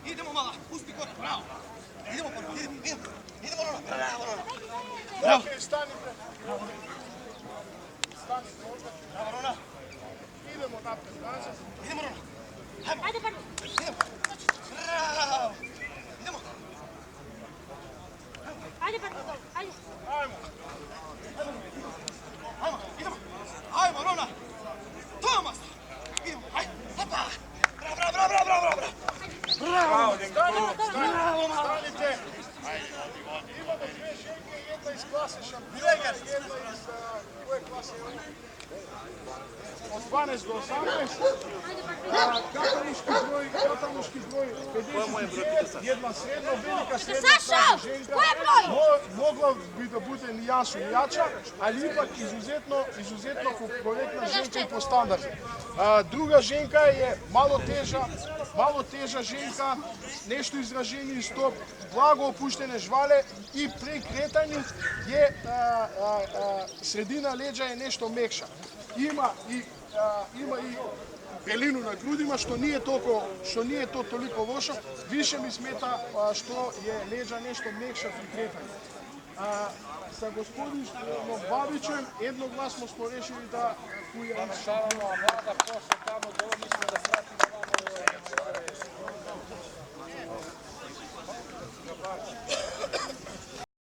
Idemo mala, pusti korak, bravo. Idemo, Rona, bravo. Bravo. Stanite. Bravo, Rona. Idemo napred, nazad. Idemo, Rona. Ajde, pa. Idemo. Bravo. Idemo. Ajde, pa. Ajde. Ajmo. Ajmo, Rona. Tomas. Idemo, ajde. Hopa. Bravo. Stanite. Imamo dvije ženke, jedna iz klase šampiona, jedna iz koje klase je ona? Od 12 do 18. Kataloški broj 59, jedna srednja, velika srednja stara ženka. Mogla bi da bude ni jasu ni jača, ali ipak izuzetno korektna ženka i po standardu. Druga ženka je malo teža ženka, nešto izraženiji stop, blago opuštene žvale i pri kretanju je sredina leđa je nešto mekša. Ima i belinu na grudima, što nije to toliko lošo. Više mi smeta što je leđa nešto mekša pri kretanju. Sa gospodinom Babićem jednoglasno smo rešili da Završavamo, a mlada posle tamo dole mislimo da pratimo vamo.